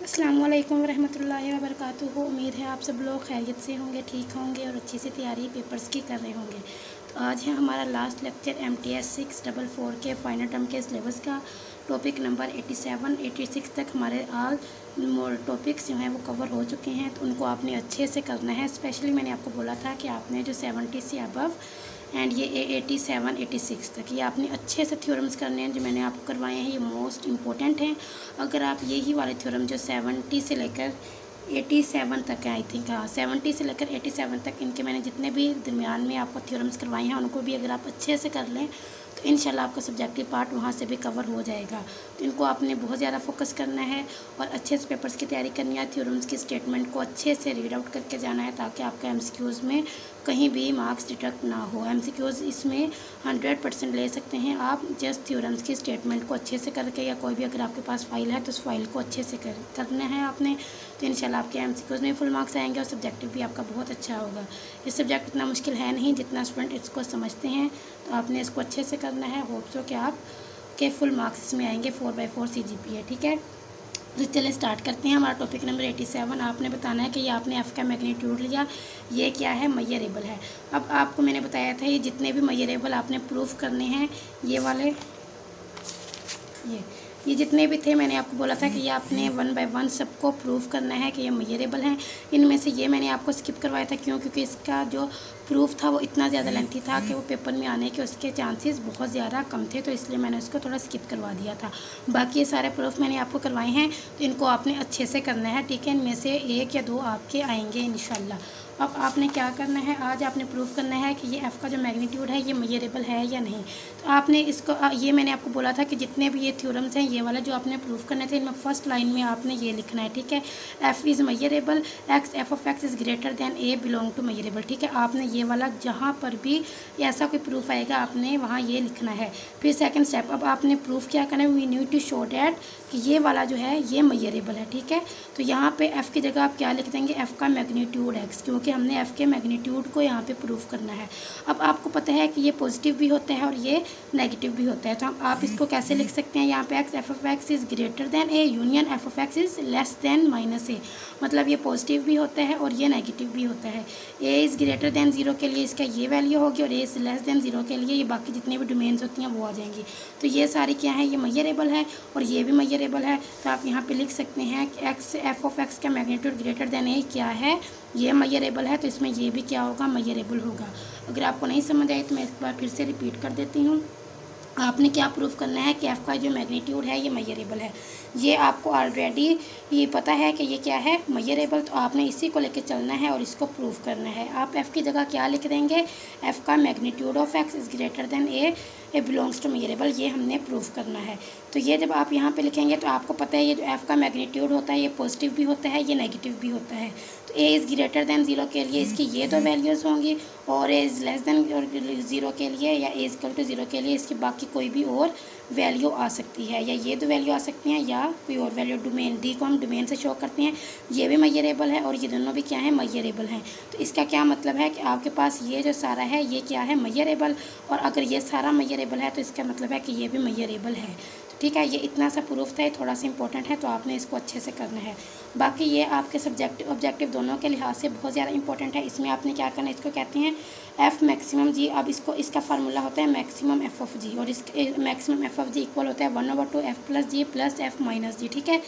अस्सलाम वालेकुम रहमतुल्लाहि व बरकातुहू। उम्मीद है आप सब लोग खैरियत से होंगे, ठीक होंगे और अच्छी से तैयारी पेपर्स की कर रहे होंगे। तो आज है हमारा लास्ट लेक्चर MTS 644 के फाइनल टर्म के सिलेबस का। टॉपिक नंबर 87, 86 तक हमारे ऑल टॉपिक्स जो हैं वो कवर हो चुके हैं। तो उनको आपने अच्छे से करना है। स्पेशली मैंने आपको बोला था कि आपने जो 70 से अबव एंड ये 87, 86 तक ये आपने अच्छे से थ्योरम्स करने हैं जो मैंने आपको करवाए हैं। ये मोस्ट इम्पोर्टेंट हैं। अगर आप यही वाले थ्योरम जो 70 से लेकर 87 तक है, आई थिंक, हाँ 70 से लेकर 87 तक इनके मैंने जितने भी दरमियान में आपको थ्योरम्स करवाए हैं उनको भी अगर आप अच्छे से कर लें तो इंशाल्लाह आपका सब्जेक्टिव पार्ट वहाँ से भी कवर हो जाएगा। तो इनको आपने बहुत ज़्यादा फोकस करना है और अच्छे से पेपर्स की तैयारी करनी है। थ्योरम्स की स्टेटमेंट को अच्छे से रीड आउट करके जाना है ताकि आपका MCQs में कहीं भी मार्क्स डिडक्ट ना हो। MCQs इसमें 100% ले सकते हैं आप जस्ट थ्योरम्स की स्टेटमेंट को अच्छे से करके, या कोई भी अगर आपके पास फाइल है तो उस फाइल को अच्छे से करना है आपने। तो इंशाल्लाह आपके MCQs में फुल मार्क्स आएंगे और सब्जेक्टिव भी आपका बहुत अच्छा होगा। ये सब्जेक्ट इतना मुश्किल है नहीं जितना स्टूडेंट इसको समझते हैं। तो आपने इसको अच्छे से करना है। होप सो कि आप के फुल मार्क्स इसमें आएंगे 4/4 CGPA, ठीक है। तो चलिए स्टार्ट करते हैं। हमारा टॉपिक नंबर 87। आपने बताना है कि ये आपने F का मैग्नीट्यूड लिया, ये क्या है, मेजरेबल है। अब आपको मैंने बताया था ये जितने भी मेजरेबल आपने प्रूफ करने हैं, ये वाले ये जितने भी थे मैंने आपको बोला था कि ये आपने 1 बाय 1 सबको प्रूफ करना है कि ये मेजरेबल हैं। इनमें से ये मैंने आपको स्किप करवाया था क्योंकि इसका जो प्रूफ था वो इतना ज़्यादा लेंथी था कि वो पेपर में आने के उसके चांसेस बहुत ज़्यादा कम थे, तो इसलिए मैंने उसको थोड़ा स्किप करवा दिया था। बाकी ये सारे प्रूफ मैंने आपको करवाए हैं, तो इनको आपने अच्छे से करना है, ठीक है। इनमें से 1 या 2 आपके आएंगे इंशाल्लाह। अब आपने क्या करना है, आज आपने प्रूफ करना है कि ये F का जो मैग्नीट्यूड है ये मेजरेबल है या नहीं। तो आपने इसको ये मैंने आपको बोला था कि जितने भी ये थ्योरम्स हैं ये वाला जो आपने प्रूफ करने थे, इनमें फर्स्ट लाइन में आपने ये लिखना है, ठीक है। F is measurable, F of X is greater than A belong to measurable, ठीक है। आपने ये वाला जहाँ पर भी ऐसा कोई प्रूफ आएगा आपने वहाँ ये लिखना है। फिर सेकेंड स्टेप, अब आपने प्रूफ क्या करना है, we need to show that कि ये वाला जो है ये मेजरेबल है, ठीक है। तो यहाँ पे F की जगह आप क्या लिख देंगे, F का मैग्नीट्यूड X, क्योंकि हमने F के मैग्नीट्यूड को यहाँ पे प्रूफ करना है। अब आपको पता है कि ये पॉजिटिव भी होता है और ये नेगेटिव भी होता है, तो आप इसको कैसे लिख सकते हैं, यहाँ पे F of X is greater than A union F of X is less than -A। मतलब ये पॉजिटिव भी होता है और ये नेगेटिव भी होता है। A इज़ ग्रेटर दैन 0 के लिए इसका ये वैल्यू होगी और A इज़ लेस दैन 0 के लिए ये बाकी जितने भी डोमेन्स होती हैं वो आ जाएंगी। तो ये सारी क्या है, ये मेजरेबल है और ये भी मेजरेबल है। तो आप यहाँ पे लिख सकते हैं कि F ऑफ X का मैग्नीट्यूड ग्रेटर दैन A क्या है, ये मेजरेबल है, तो इसमें ये भी क्या होगा, मेजरेबल होगा। अगर आपको नहीं समझ आई तो मैं एक बार फिर से रिपीट कर देती हूँ। आपने क्या प्रूफ करना है कि F का जो मैग्नीट्यूड है ये मेजरेबल है। ये आपको ऑलरेडी ये पता है कि ये क्या है, मेजरेबल, तो आपने इसी को लेके चलना है और इसको प्रूफ करना है। आप F की जगह क्या लिख देंगे, F का magnitude of X is greater than A belongs to measurable, ये हमने प्रूफ करना है। तो ये जब आप यहाँ पे लिखेंगे तो आपको पता है ये जो F का मैग्नीट्यूड होता है ये पॉजिटिव भी होता है, ये नेगेटिव भी होता है। तो A इज़ ग्रेटर दैन 0 के लिए इसकी ये 2 वैल्यूज़ होंगी और A इज़ लेस दैन 0 के लिए या A इक्वल टू 0 के लिए इसकी बाकी कोई भी और वैल्यू आ सकती है, या ये 2 वैल्यू आ सकती हैं या कोई और वैल्यू। डोमेन D को हम डोमेन से शो करते हैं, ये भी मेजरेबल है और ये दोनों भी क्या है, मेजरेबल हैं। तो इसका क्या मतलब है कि आपके पास ये जो सारा है ये क्या है, मेजरेबल, और अगर ये सारा मेजरेबल है तो इसका मतलब है कि ये भी मेजरेबल है, ठीक है। ये इतना सा प्रूफ था, ये थोड़ा सा इंपॉर्टेंट है, तो आपने इसको अच्छे से करना है। बाकी ये आपके सब्जेक्टिव ऑब्जेक्टिव दोनों के लिहाज से बहुत ज़्यादा इंपॉर्टेंट है। इसमें आपने क्या करना है, इसको कहते हैं F मैक्सिमम G। अब इसका फार्मूला होता है मैक्सिमम F ऑफ G और इसके maximum F of G equal होता है 1/2 F plus G plus F minus G, ठीक है।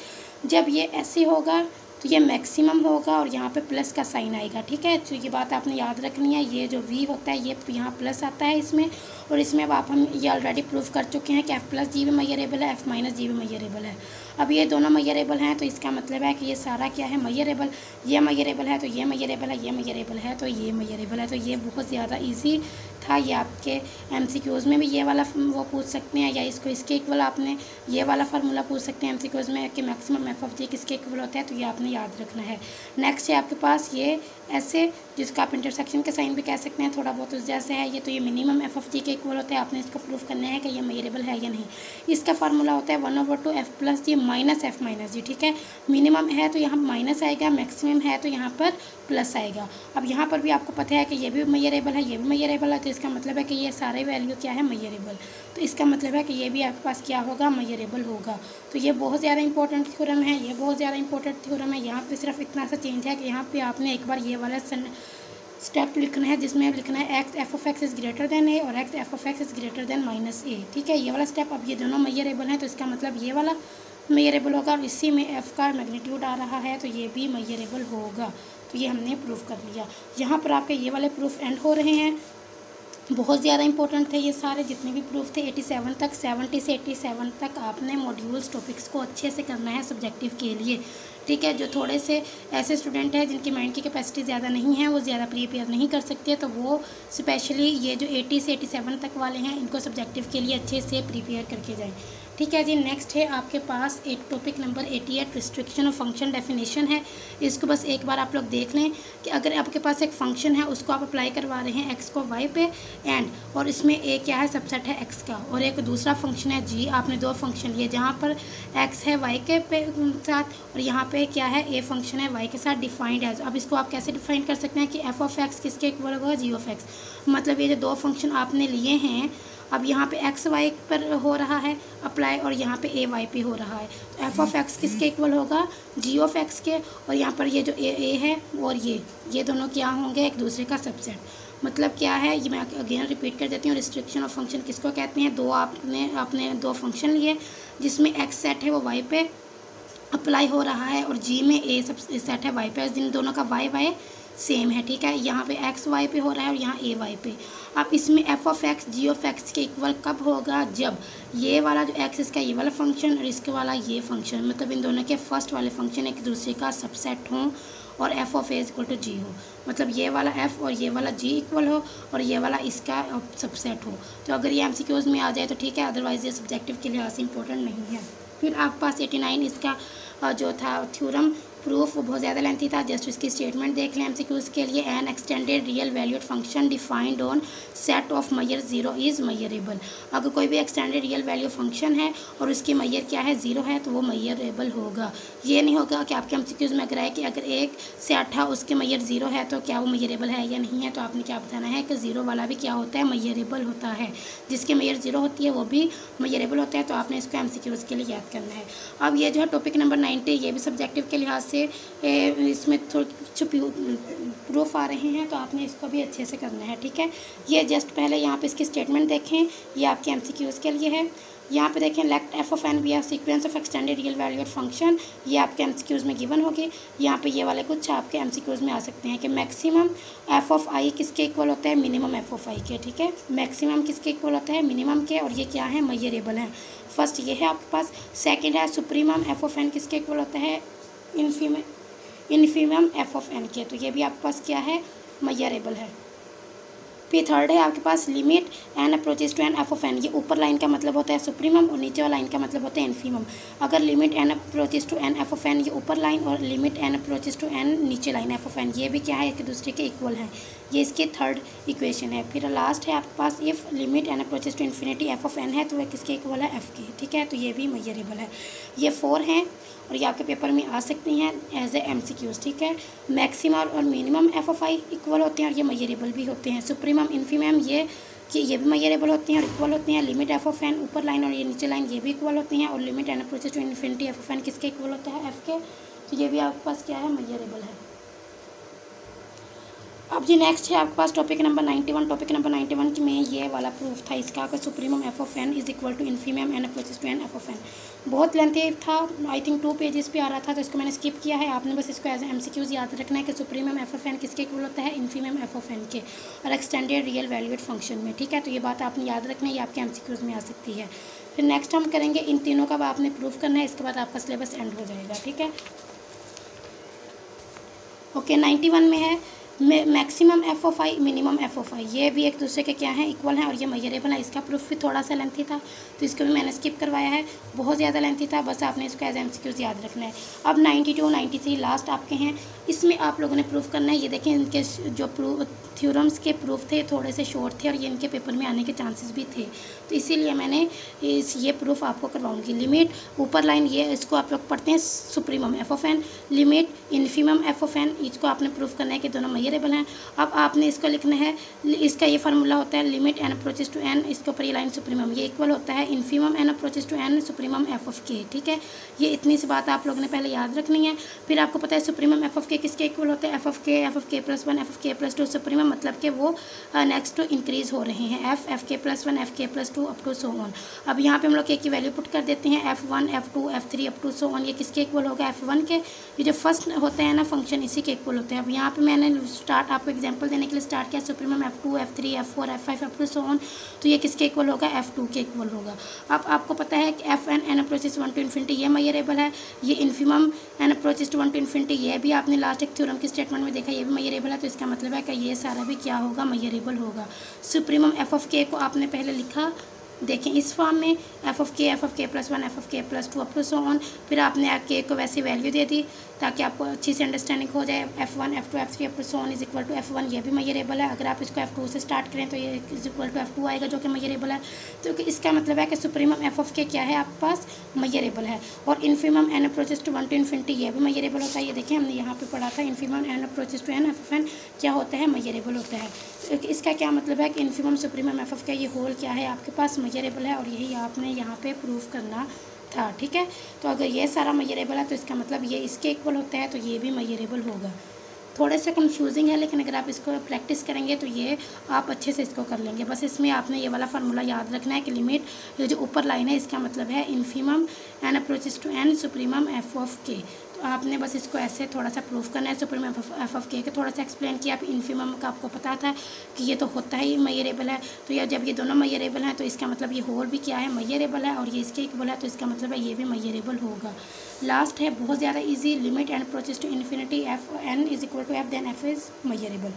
जब ये ऐसे होगा तो ये मैक्सिमम होगा और यहाँ पे प्लस का साइन आएगा, ठीक है। तो ये बात आपने याद रखनी है। ये जो V होता है ये यहाँ प्लस आता है इसमें, और इसमें अब हम ये ऑलरेडी प्रूफ कर चुके हैं कि F प्लस G भी मेजरेबल है, F माइनस G भी मेजरेबल है। अब ये दोनों मेजरेबल हैं तो इसका मतलब है कि ये सारा क्या है, मेजरेबल। ये मेजरेबल है तो ये मेजरेबल है, ये मेजरेबल है तो ये मेजरेबल है। तो ये बहुत ज़्यादा ईजी था। ये आपके MCQs में भी ये वाला वो पूछ सकते हैं, या इसके इक्वल आपने ये वाला फार्मूला पूछ सकते हैं MCQs में कि मैक्सिमम F ऑफ G किसके इक्वल होता है, तो ये आपने याद रखना है। नेक्स्ट है आपके पास ये ऐसे, जिसका आप इंटरसेक्शन के साइन भी कह सकते हैं, थोड़ा बहुत उस जैसे है ये, तो ये मिनिमम F ऑफ G के इक्वल होता है। आपने इसको प्रूफ करना है कि ये मेजरेबल है या नहीं। इसका फार्मूला होता है 1/2 F plus G minus F minus G, ठीक है। मिनिमम है तो यहाँ माइनस आएगा, मैक्सिमम है तो यहाँ पर प्लस आएगा। अब यहाँ पर भी आपको पता है कि ये भी मेजरेबल है, ये भी मेजरेबल है, तो तो इसका मतलब है कि ये सारे वैल्यू क्या है, मेजरेबल। तो इसका मतलब है कि ये भी आपके पास क्या होगा, मेजरेबल होगा। तो ये बहुत ज़्यादा इंपॉर्टेंट थ्योरम है, ये बहुत ज़्यादा इंपॉर्टेंट थ्योरम है। यहाँ पे सिर्फ इतना सा चेंज है कि यहाँ पे आपने एक बार ये वाला स्टेप लिखना है, जिसमें लिखना है x f of x is greater than a और x f of x is greater than minus a. ठीक है, ये वाला स्टेप। अब ये दोनों मेजरेबल हैं तो इसका मतलब ये वाला मेजरेबल होगा और इसी में एफ़ का मैग्नीट्यूड आ रहा है तो ये भी मेजरेबल होगा। तो ये हमने प्रूफ कर लिया। यहाँ पर आपके ये वाले प्रूफ एंड हो रहे हैं। बहुत ज़्यादा इंपॉर्टेंट थे ये सारे जितने भी प्रूफ थे। 87 तक, 70 से 87 तक आपने मॉड्यूल्स टॉपिक्स को अच्छे से करना है सब्जेक्टिव के लिए। ठीक है, जो थोड़े से ऐसे स्टूडेंट हैं जिनकी माइंड की कैपेसिटी ज़्यादा नहीं है, वो ज़्यादा प्रिपेयर नहीं कर सकते, तो वो स्पेशली ये जो 80 से 87 तक वाले हैं इनको सब्जेक्टिव के लिए अच्छे से प्रिपेयर करके जाएँ। ठीक है जी। नेक्स्ट है आपके पास एक topic number 88 restriction of function definition है। इसको बस एक बार आप लोग देख लें कि अगर आपके पास एक फंक्शन है उसको आप अप्लाई करवा रहे हैं एक्स को वाई पे एंड, और इसमें ए क्या है, सबसेट है एक्स का, और एक दूसरा फंक्शन है जी। आपने दो फंक्शन लिए जहाँ पर एक्स है वाई के साथ और यहाँ पे क्या है, ए फंक्शन है वाई के साथ डिफाइंड एज। अब इसको आप कैसे डिफाइन कर सकते हैं कि एफ ऑफ एक्स किसके इक्वल होगा, जी ऑफ एक्स। मतलब ये जो दो फंक्शन आपने लिए हैं, अब यहाँ पे एक्स वाई पर हो रहा है अप्लाई और यहाँ पे ए वाई पे हो रहा है, तो एफ ऑफ एक्स किसके इक्वल होगा, जी ऑफ एक्स के। और यहाँ पर ये जो ए है और ये दोनों क्या होंगे, एक दूसरे का सबसेट। मतलब क्या है, ये मैं अगेन रिपीट कर देती हूँ। रिस्ट्रिक्शन ऑफ फंक्शन किसको कहते हैं, दो आपने दो फंक्शन लिए जिसमें एक्स सेट है वो वाई पे अप्लाई हो रहा है और जी में ए सब सेट है वाई पे, जिन दोनों का वाई सेम है। ठीक है, यहाँ पे एक्स वाई पे हो रहा है और यहाँ ए वाई पे। अब इसमें F of X G of X के इक्वल कब होगा, जब ये वाला जो एक्स इसका ये वाला फंक्शन और इसके वाला ये फंक्शन, मतलब इन दोनों के फर्स्ट वाले फंक्शन एक दूसरे का सबसेट हों और f of a equal to g हो। मतलब ये वाला एफ और ये वाला जी इक्वल हो और ये वाला इसका सबसेट हो। तो अगर ये एमसीक्यूज़ में आ जाए तो ठीक है, अदरवाइज ये सब्जेक्टिव के लिहाज से इंपॉर्टेंट नहीं है। फिर आपके पास 89 इसका जो था थ्योरम प्रूफ वो बहुत ज़्यादा लेंथी था, जस्ट इसकी स्टेटमेंट देख लें एमसीक्यूज़ के लिए। An extended real valued function defined on set of measure 0 is measurable. अगर कोई भी एक्सटेंडेड रियल वैल्यू फंक्शन है और उसकी मैयर क्या है, 0 है, तो वो मैयरेबल होगा। ये नहीं होगा कि आपके एमसीक्यूज़ में अगर है कि अगर एक सेट है उसके मैयर 0 है तो क्या वो मैयरेबल है या नहीं है, तो आपने क्या बताना है कि 0 वाला भी क्या होता है, मैयरेबल होता है। जिसके मैयर 0 होती है वो भी मैयरेबल होता है, तो आपने इसको एमसीक्यूज़ के लिए याद करना है। अब ये जो है टॉपिक नंबर 90, ये भी सब्जेक्टिव के लिहाज से इसमें थोड़ी प्रूफ आ रहे हैं, तो आपने इसको भी अच्छे से करना है। ठीक है, ये जस्ट पहले यहाँ पे इसकी स्टेटमेंट देखें, ये आपके एमसीक्यूज़ के लिए है। यहाँ पे देखें let F of N be a sequence of extended real valued function, ये आपके एमसीक्यूज़ में गिवन होगी। यहाँ पे ये वाले कुछ आपके एमसीक्यूज़ में आ सकते हैं कि मैक्सिमम एफ ऑफ आई किसके इक्वल होता है, मिनिमम एफ ऑफ आई के। ठीक है, मैक्सिमम किसके इक्वल होता है, मिनिमम के, और ये क्या है, मैयरेबल है। फर्स्ट ये है आपके पास। सेकेंड है सुप्रीमम एफ ऑफ एन किसके इक्वल होता है, इन्फीमम एफ ऑफ एन के, तो ये भी आपके पास क्या है, मैयरेबल है। फिर थर्ड है आपके पास limit N approaches to N F of N, ये ऊपर लाइन का मतलब होता है सुप्रीमम और नीचे वाला लाइन का मतलब होता है इन्फीमम। अगर limit N approaches to N F of N, ये ऊपर लाइन, और limit N approaches to N नीचे लाइन एफ ऑफ एन, ये भी क्या है, एक दूसरे के इक्वल हैं। ये इसकी थर्ड इक्वेशन है। फिर लास्ट है आपके पास if limit N approaches to infinity F of n है तो वह किसके इक्वल है, एफ के। ठीक है, तो ये भी मैयरेबल है। ये 4 हैं और ये आपके पेपर में आ सकती हैं एज ए एमसीक्यूज़। ठीक है, मैक्सिमम और minimum f of I equal होते हैं और ये मैयरेबल भी होते हैं। सुप्रीमम इन्फीमम ये भी मैयरेबल होती हैं और इक्वल होती हैं। लिमिट एफ ऑफ एन ऊपर लाइन और ये नीचे लाइन ये भी इक्वल होती हैं, और limit N approaches to infinity F of N किसके इक्वल होता है, एफ के। तो ये भी आपके पास क्या है, मैयरेबल है। अब जी नेक्स्ट है आपके पास टॉपिक नंबर 91। टॉपिक नंबर 91 में ये वाला प्रूफ था इसका कि supremum F of N is equal to infimum N approaches to N F of N. बहुत लेंथी था, आई थिंक 2 पेजेस पे आ रहा था, तो इसको मैंने स्किप किया है। आपने बस इसको एज एमसीक्यूज़ याद रखना है कि सुप्रीमम एफ ऑफ एन किसके इक्वल होता है, इन्फीमम एफ ऑफ एन के, और एक्सटेंडेड रियल वैल्यूड फंक्शन में। ठीक है, तो ये बात आपने याद रखना है, ये आपके एमसीक्यूज़ में आ सकती है। फिर नेक्स्ट हम करेंगे इन तीनों का आपने प्रूफ करना है, इसके बाद आपका सिलेबस एंड हो जाएगा। ठीक है, ओके। 91 में है maximum f of i, minimum f of i, ये भी एक दूसरे के क्या हैं, इक्वल हैं और ये मैयरेबल है। इसका प्रूफ भी थोड़ा सा लेंथी था तो इसको भी मैंने स्किप करवाया है, बहुत ज़्यादा लेंथी था, बस आपने इसको एज एमसीक्यूज़ याद रखना है। अब 92, 93 लास्ट आपके हैं, इसमें आप लोगों ने प्रूफ करना है। ये देखें इनके जो थ्योरम्स के प्रूफ थे थोड़े से शॉर्ट थे और ये इनके पेपर में आने के चांसेस भी थे, तो इसीलिए मैंने ये प्रूफ आपको करवाऊंगी। लिमिट ऊपर लाइन ये इसको आप लोग पढ़ते हैं supremum F of N, limit infimum F of N, इसको आपने प्रूफ करना है कि दोनों मयरेबल हैं। अब आपने इसको लिखना है, इसका ये फार्मूला होता है limit N approaches to N, इसके ऊपर ये लाइन सुप्रीमम, ये इक्वल होता है infimum N approaches to N supremum F of K. ठीक है, ये इतनी सी बात आप लोगों ने पहले याद रखनी है। फिर आपको पता है सुप्रीमम एफ ऑफ के किसके इक्वल होता है, F of K plus one, F of K plus to. Supremum मतलब कि वो नेक्स्ट इंक्रीज हो रहे हैं, F K plus one, F K plus two up to so on. अब यहाँ पे हम लोग के की वैल्यू पुट कर देते हैं, F1 F2 F3 up to so on. ये किसके इक्वल होगा, F1 के। ये जो फर्स्ट होते हैं ना फंक्शन, इसी के इक्वल होते हैं। अब यहाँ पे मैंने स्टार्ट आपको एग्जांपल देने के लिए स्टार्ट किया supremum F2 F3 F4 F5 up to so on, तो ये किसके इक्वल होगा, F2 के इक्वल होगा। अब आपको पता है कि Fn n approaches 1 to infinity ये मयरेबल है, ये infimum n approaches to 1 to infinity ये भी आपने लास्ट एक थ्योरम की स्टेटमेंट में देखा, ये भी मयरेबल है। तो इसका मतलब है कि ये सारा भी क्या होगा, मयरेबल होगा। सुप्रीमम एफ ऑफ के को आपने पहले लिखा, देखें इस फॉर्म में, F of K plus one, F of K plus two up to so on. फिर आपने के को वैसी वैल्यू दे दी ताकि आपको अच्छी से अंडरस्टैंडिंग हो जाए। F1 F2 F3 up to so on is equal to F1, ये भी मयरेबल है। अगर आप इसको F2 से स्टार्ट करें तो ये इज इक्वल टू F2 आएगा जो कि मयरेबल है। तो इसका मतलब है कि सुप्रीमम एफ ऑफ के क्या है आपके पास, मयरेबल है। और infimum N approaches to 1 to infinity ये भी मयरेबल होता है। ये देखिए हमने यहाँ पे पढ़ा था, infimum N approaches to N F of N क्या होता है, मयरेबल होता है। तो इसका क्या मतलब है कि इन्फीमम सुप्रीमम एफ ऑफ के ये होल क्या है आपके पास, मयरेबल है। और यही आपने यहाँ पे प्रूफ करना था। ठीक है, तो अगर ये सारा मयरेबल है तो इसका मतलब ये इसके इक्वल होता है, तो ये भी मयरेबल होगा। थोड़ा सा कंफ्यूजिंग है, लेकिन अगर आप इसको प्रैक्टिस करेंगे तो ये आप अच्छे से इसको कर लेंगे। बस इसमें आपने ये वाला फार्मूला याद रखना है कि लिमिट, ये जो ऊपर लाइन है इसका मतलब है infimum N approaches to N supremum F of K. तो आपने बस इसको ऐसे थोड़ा सा प्रूफ करना है। सुप्रीमम एफ ऑफ के थोड़ा सा एक्सप्लेन किया। आप इन्फीमम का आपको पता था कि ये तो होता ही मयरेबल है, तो या जब ये दोनों मयरेबल हैं तो इसका मतलब ये होल भी क्या है, मयरेबल है। और ये इसके इक्वल है तो इसका मतलब है ये भी मयरेबल होगा। लास्ट है बहुत ज़्यादा easy, limit N approaches to infinity f n is equal to f then f is measurable.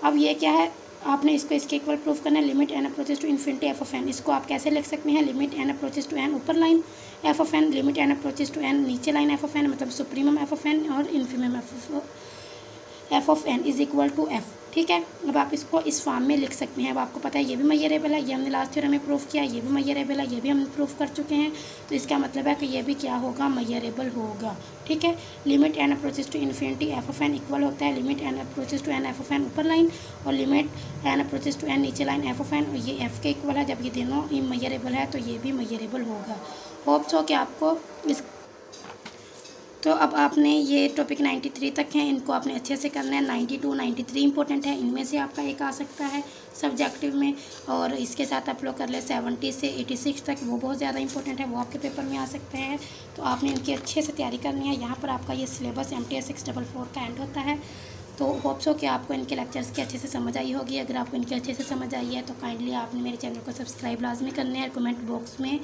अब ये क्या है, आपने इसको इसके इक्वल प्रूफ करना है, limit N approaches to infinity F of N. इसको आप कैसे लिख सकते हैं, limit N approaches to n ऊपर line F of N, limit N approaches to N नीचे लाइन एफ ऑफ एन, मतलब सुप्रीमम एफ ऑफ एन और infimum F of N is equal to f. ठीक है, अब आप इसको इस फॉर्म में लिख सकते हैं। अब आपको पता है ये भी मयरेबल है, ये हमने लास्ट थ्योरम में प्रूफ किया, ये भी मयरेबल है, ये भी हम प्रूफ कर चुके हैं। तो इसका मतलब है कि ये भी क्या होगा, मयरेबल होगा। ठीक है, limit N approaches to infinity F of N equal होता है limit N approaches to N F of N ऊपर लाइन और limit N approaches to N नीचे लाइन एफ ऑफ एन। ये एफ के इक्वल है, जब ये दोनों मयरेबल है तो ये भी मयरेबल होगा। होप्स हो कि आपको इस, तो अब आपने ये टॉपिक 93 तक हैं, इनको आपने अच्छे से करना है। 92 93 इंपॉर्टेंट है, इनमें से आपका एक आ सकता है सब्जेक्टिव में। और इसके साथ आप लोग कर ले 70 से 86 तक, वो बहुत ज़्यादा इंपॉर्टेंट है, वो आपके पेपर में आ सकते हैं। तो आपने इनकी अच्छे से तैयारी करनी है। यहाँ पर आपका ये सिलेबस MTS 644 का एंड होता है। तो होप्स हो कि आपको इनके लेक्चर्स की अच्छे से समझ आई होगी। अगर आपको इनके अच्छे से समझ आई है तो काइंडली आपने मेरे चैनल को सब्सक्राइब लाजमी करना है। कमेंट बॉक्स में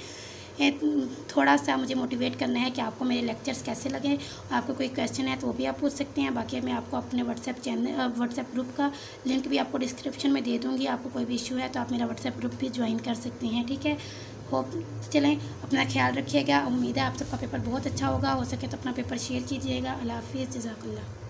थोड़ा सा मुझे मोटिवेट करना है कि आपको मेरे लेक्चर्स कैसे लगे। आपको कोई क्वेश्चन है तो वो भी आप पूछ सकते हैं। बाकी मैं आपको अपने व्हाट्सएप ग्रुप का लिंक भी आपको डिस्क्रिप्शन में दे दूँगी। आपको कोई भी इशू है तो आप मेरा व्हाट्सएप ग्रुप भी ज्वाइन कर सकते हैं। ठीक है, होप चलें, अपना ख्याल रखिएगा। उम्मीद है आप सबका पेपर बहुत अच्छा होगा। हो सके तो अपना पेपर शेयर कीजिएगा। अल्लाह हाफिज़, जज़ाकल्लाह।